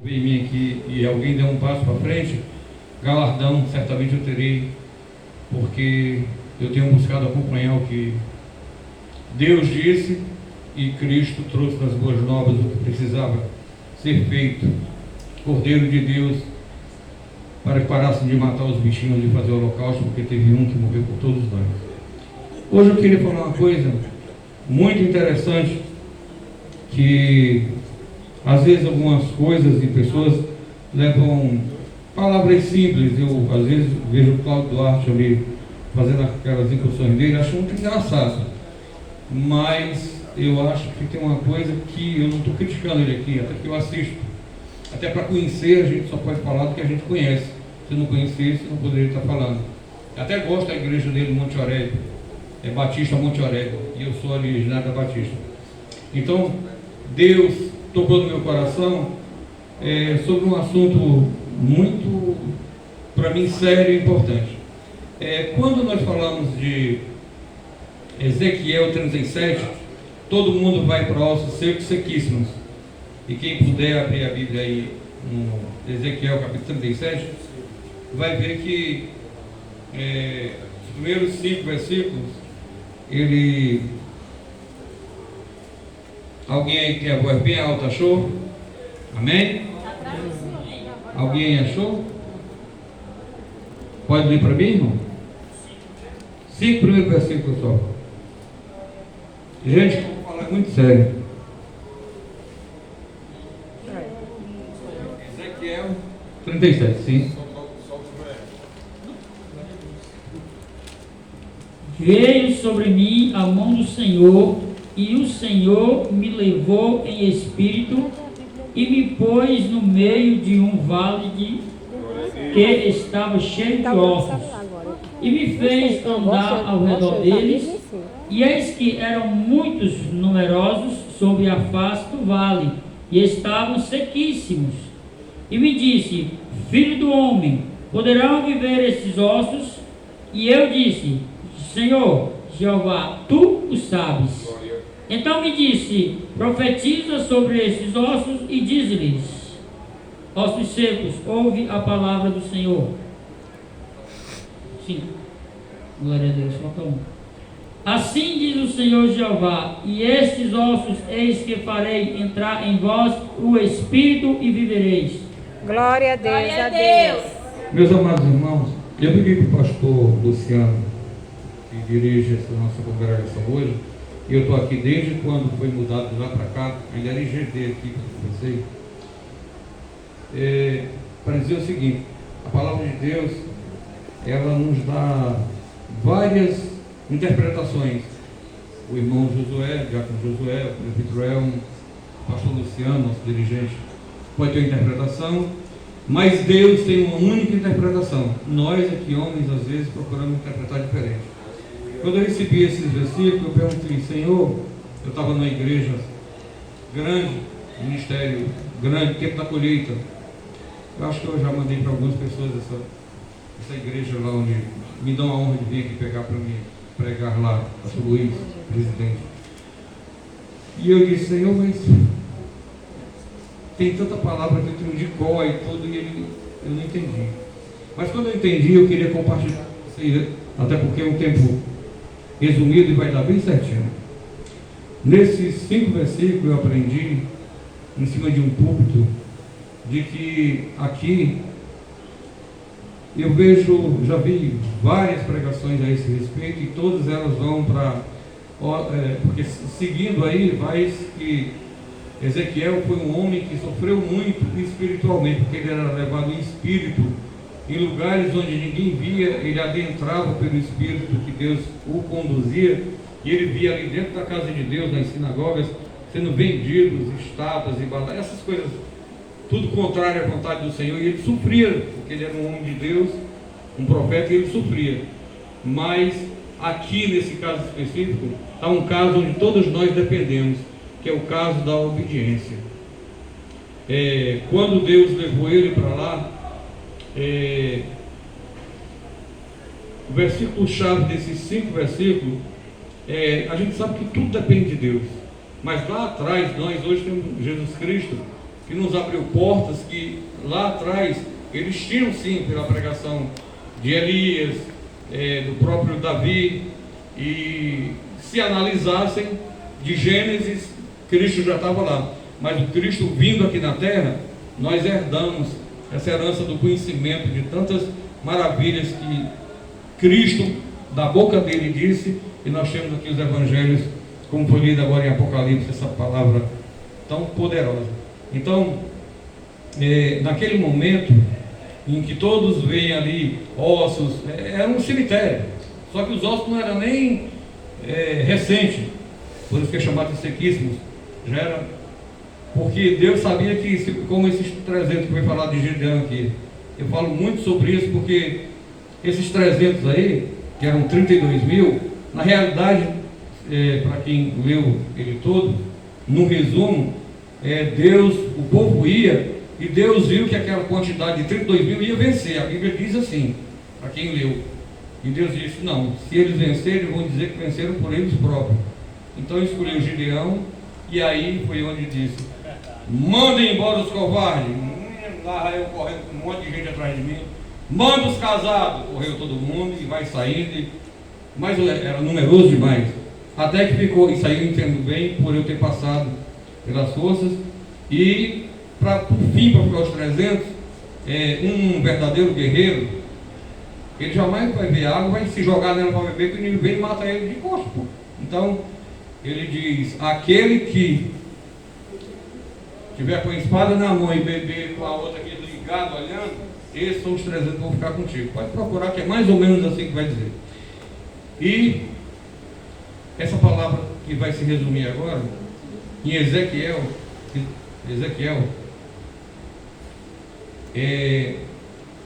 Em mim aqui e alguém der um passo para frente, galardão certamente eu terei, porque eu tenho buscado acompanhar o que Deus disse e Cristo trouxe nas boas novas o que precisava ser feito. Cordeiro de Deus, para que parassem de matar os bichinhos e fazer o holocausto, porque teve um que morreu por todos nós. Hoje eu queria falar uma coisa muito interessante, que às vezes algumas coisas e pessoas levam palavras simples. Eu às vezes vejo o Cláudio Duarte ali fazendo aquelas incursões dele, acho muito engraçado, mas eu acho que tem uma coisa que eu não estou criticando ele aqui, até que eu assisto, até para conhecer a gente só pode falar do que a gente conhece. Se não conhecesse, não poderia estar falando. Até gosto da igreja dele, Monte Orégano, é Batista Monte Orégano, e eu sou originário da Batista. Então Deus tocou no meu coração sobre um assunto muito, para mim, sério e importante. Quando nós falamos de Ezequiel 37, todo mundo vai para ossos secos, sequíssimos. E quem puder abrir a Bíblia aí no Ezequiel capítulo 37, vai ver que os primeiros 5 versículos, alguém aí que tem a voz bem alta achou? Amém? Alguém achou? Pode ler para mim, irmão? 5 primeiros versículos só. Gente, eu vou falar muito sério. Ezequiel 37, sim. Veio sobre mim a mão do Senhor, e o Senhor me levou em espírito e me pôs no meio de um vale que estava cheio de ossos, e me fez andar ao redor deles, e eis que eram muitos numerosos sobre a face do vale, e estavam sequíssimos. E me disse: Filho do homem, poderão viver esses ossos? E eu disse: Senhor Jeová, tu o sabes. Então me disse: profetiza sobre esses ossos e diz-lhes: ossos secos, ouve a palavra do Senhor. Sim, glória a Deus, falta um. Assim diz o Senhor Jeová: e estes ossos eis que farei entrar em vós o Espírito e vivereis. Glória a Deus, glória a Deus. Meus amados irmãos, eu pedi para o pastor Luciano, que dirige essa nossa congregação hoje, e eu estou aqui desde quando foi mudado de lá para cá, ainda era IGD aqui que eu comecei, para dizer o seguinte: a palavra de Deus, ela nos dá várias interpretações. O irmão Josué, o diácono Josué, o presbítero Elmo, o pastor Luciano, nosso dirigente, pode ter uma interpretação, mas Deus tem uma única interpretação. Nós aqui, homens, às vezes procuramos interpretar diferente. Quando eu recebi esses versículos, eu perguntei: Senhor, eu estava numa igreja grande, ministério grande, tempo da colheita. Eu acho que eu já mandei para algumas pessoas essa igreja lá onde me dão a honra de vir aqui pegar para mim, pregar lá, pastor Luiz, presidente. E eu disse: Senhor, mas tem tanta palavra que eu tenho de cor e tudo, e eu não entendi. Mas quando eu entendi, eu queria compartilhar com vocês, até porque é um tempo resumido e vai dar bem certinho. Nesses 5 versículos eu aprendi, em cima de um púlpito, de que aqui eu vejo, já vi várias pregações a esse respeito, e todas elas vão para, porque seguindo aí, vai que Ezequiel foi um homem que sofreu muito espiritualmente, porque ele era levado em espírito em lugares onde ninguém via. Ele adentrava pelo Espírito que Deus o conduzia, e ele via ali dentro da casa de Deus, nas sinagogas, sendo vendidos, estátuas e batalhas, essas coisas, tudo contrário à vontade do Senhor, e ele sofria, porque ele era um homem de Deus, um profeta, e ele sofria. Mas aqui nesse caso específico, está um caso onde todos nós dependemos, que é o caso da obediência. Quando Deus levou ele para lá, o versículo-chave desses 5 versículos, a gente sabe que tudo depende de Deus, mas lá atrás, nós hoje temos Jesus Cristo, que nos abriu portas que lá atrás eles tinham sim pela pregação de Elias, do próprio Davi, e se analisassem de Gênesis, Cristo já estava lá, mas o Cristo vindo aqui na terra, nós herdamos essa herança do conhecimento de tantas maravilhas que Cristo, da boca dele, disse, e nós temos aqui os evangelhos, como foi lido agora em Apocalipse, essa palavra tão poderosa. Então, naquele momento em que todos veem ali ossos, era um cemitério, só que os ossos não eram nem recentes, por isso que é chamado de sequíssimos, já era, porque Deus sabia que, como esses 300 que foi falar de Gideão aqui, eu falo muito sobre isso, porque esses 300 aí, que eram 32 mil, na realidade, para quem leu ele todo, no resumo, Deus, o povo ia, e Deus viu que aquela quantidade de 32 mil ia vencer. A Bíblia diz assim, para quem leu, e Deus disse, não, se eles vencerem, vão dizer que venceram por eles próprios. Então escolheu Gideão, e aí foi onde disse, mandem embora os covardes. Lá eu correndo com um monte de gente atrás de mim, manda os casados, correu todo mundo, e vai saindo, mas era numeroso demais, até que ficou, isso aí eu entendo bem, por eu ter passado pelas forças, e por fim, para ficar os 300, um verdadeiro guerreiro, ele jamais vai ver água, vai se jogar nela para beber, que o inimigo vem e mata ele de costas. Então, ele diz, aquele que tiver com a espada na mão e beber com a outra aqui ligado, olhando, esses são os 300 que vão ficar contigo. Pode procurar, que é mais ou menos assim que vai dizer. E essa palavra que vai se resumir agora, em Ezequiel,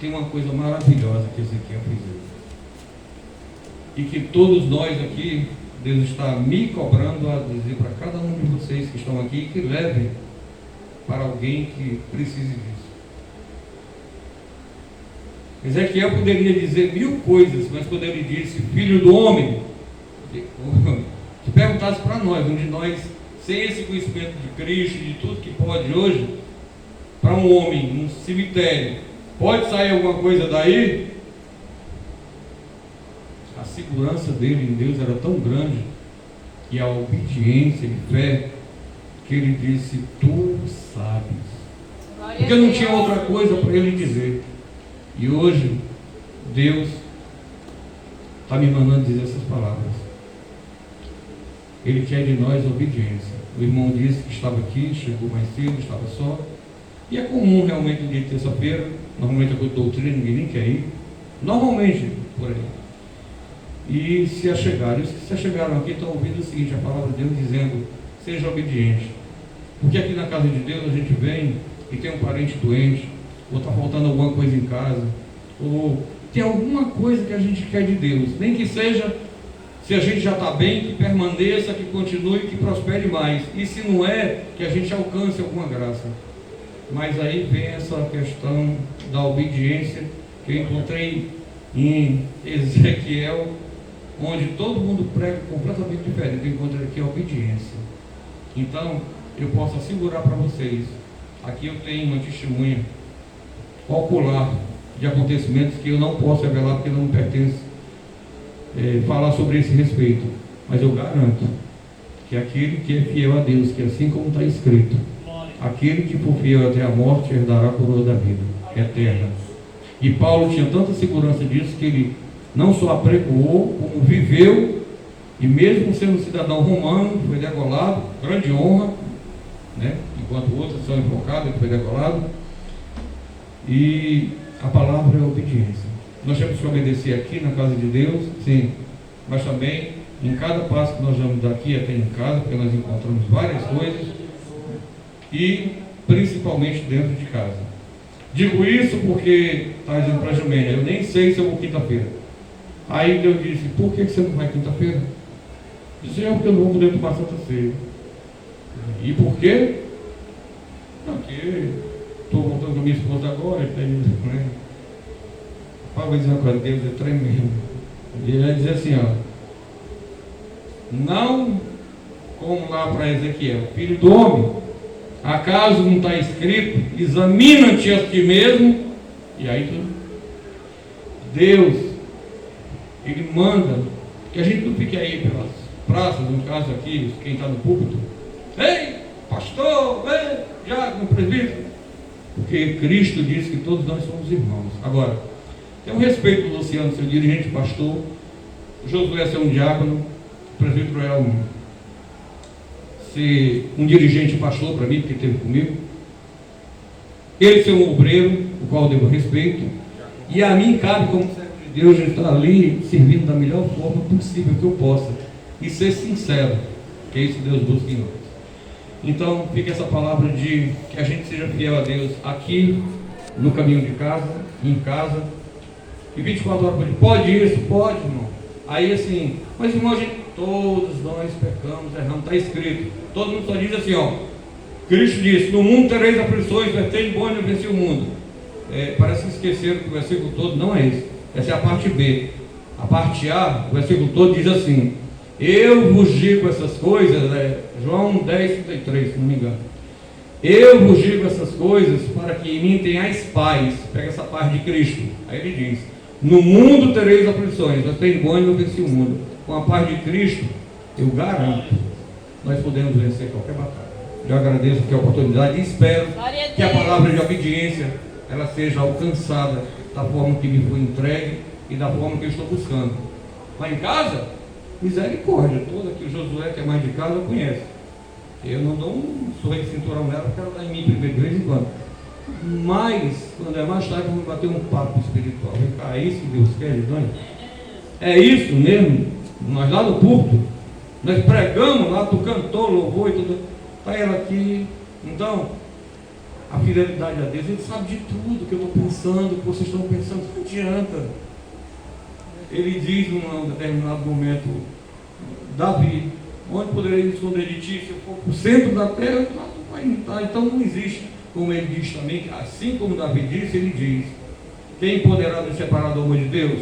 tem uma coisa maravilhosa que Ezequiel fez. E que todos nós aqui, Deus está me cobrando a dizer para cada um de vocês que estão aqui, que levem para alguém que precise disso. Ezequiel poderia dizer 1000 coisas, mas quando ele disse, filho do homem, se perguntasse para nós, um de nós, sem esse conhecimento de Cristo, de tudo que pode hoje, para um homem, num cemitério, pode sair alguma coisa daí? A segurança dele em Deus era tão grande, e a obediência e fé, que ele disse, tu sabes. Porque não tinha outra coisa para ele dizer. E hoje, Deus está me mandando dizer essas palavras. Ele quer de nós obediência. O irmão disse que estava aqui, chegou mais cedo, estava só. E é comum realmente no dia de terça-feira, normalmente é coisa de doutrina, ninguém nem quer ir. Normalmente, por aí. E se achegaram. Os que se achegaram aqui estão ouvindo o seguinte, a palavra de Deus dizendo, seja obediente. Porque aqui na casa de Deus a gente vem e tem um parente doente, ou está faltando alguma coisa em casa, ou tem alguma coisa que a gente quer de Deus, nem que seja, se a gente já está bem, que permaneça, que continue, que prospere mais, e se não é, que a gente alcance alguma graça. Mas aí vem essa questão da obediência, que eu encontrei em Ezequiel, onde todo mundo prega completamente diferente. Eu encontrei aqui a obediência. Então, eu posso assegurar para vocês, aqui eu tenho uma testemunha ocular de acontecimentos que eu não posso revelar porque não me pertence falar sobre esse respeito, mas eu garanto que aquele que é fiel a Deus, que assim como está escrito, aquele que for fiel até a morte herdará a coroa da vida eterna. E Paulo tinha tanta segurança disso que ele não só apregoou, como viveu, e mesmo sendo cidadão romano, foi degolado, grande honra, né? Enquanto outros são enforcados, ele foi degolado. E a palavra é obediência. Nós temos que obedecer aqui na casa de Deus, sim, mas também em cada passo que nós vamos daqui até em casa, porque nós encontramos várias coisas, e principalmente dentro de casa. Digo isso porque está dizendo para a Jumênia, eu nem sei se eu vou quinta-feira. Aí Deus disse, por que você não vai quinta-feira? Disse, porque eu não vou poder tomar Santa Ceia. E por quê? Porque estou voltando com a minha esposa agora, né? Para dizer uma coisa, Deus é tremendo. E ele vai dizer assim, ó, não como lá para Ezequiel, filho do homem, Acaso não está escrito? Examina-te a ti mesmo. E aí Deus, Ele manda que a gente não fique aí pelas praças, no caso aqui, quem está no púlpito. Ei, pastor, ei, diácono, presbítero. Porque Cristo diz que todos nós somos irmãos. Agora, tenho respeito do Luciano, seu dirigente pastor, o Josué ser um diácono, o presbítero é um dirigente pastor para mim, porque esteve comigo. Ele ser um obreiro, o qual eu devo respeito. E a mim cabe, como servo de Deus, estar ali servindo da melhor forma possível que eu possa. E ser sincero, que é isso que Deus busca em nós. Então, fica essa palavra de que a gente seja fiel a Deus aqui, no caminho de casa, em casa. E 24 horas por dia. Pode isso? Pode, irmão. Aí assim, mas irmão, todos nós pecamos, erramos, está escrito. Todo mundo só diz assim, ó. Cristo disse, no mundo tereis aflições, mas tem bom e vencer o mundo. Parece que esqueceram que o versículo todo não é esse. Essa é a parte B. A parte A, o versículo todo diz assim: eu vos digo essas coisas, João 10:33, se não me engano. Eu vos digo essas coisas para que em mim tenhais paz. Pega essa parte de Cristo. Aí ele diz: no mundo tereis aflições, mas tem bom e não venci o mundo. Com a paz de Cristo, eu garanto, nós podemos vencer qualquer batalha. Eu agradeço aqui a oportunidade e espero que a palavra de obediência ela seja alcançada da forma que me foi entregue e da forma que eu estou buscando. Lá em casa, misericórdia toda, que o Josué, que é mais de casa, conhece. Eu não dou um sorriso de cinturão nela, porque ela dá em mim primeiro, de vez em quando. Mas, quando é mais tarde, vamos bater um papo espiritual. Vem cá, é isso que Deus quer, Lidônia? É isso mesmo? Nós lá no púlpito, nós pregamos lá, tu cantou, louvor e tudo. Está ela aqui. Então, a fidelidade a Deus, Ele sabe de tudo que eu estou pensando, que vocês estão pensando, não adianta. Ele diz num determinado momento: Davi, onde poderei me esconder de ti? Se eu for para o centro da terra, lá tu vai estar. Então não existe, como ele diz também, assim como Davi disse, ele diz: quem poderá nos separar do amor de Deus?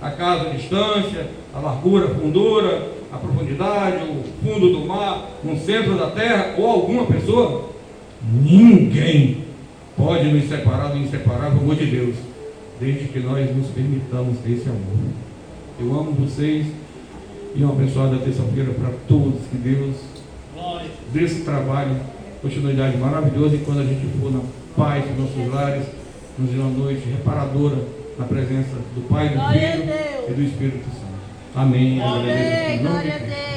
Acaso a distância, a largura, a fundura, a profundidade, o fundo do mar, no centro da terra, ou alguma pessoa? Ninguém pode nos separar do inseparável amor de Deus, desde que nós nos permitamos esse amor. Eu amo vocês e uma abençoada terça-feira para todos. Que Deus dê esse trabalho, continuidade maravilhosa, e quando a gente for na paz dos nossos lares, nos dê uma noite reparadora na presença do Pai, do Filho e do Espírito Santo. Amém. Amém. Glória a Deus.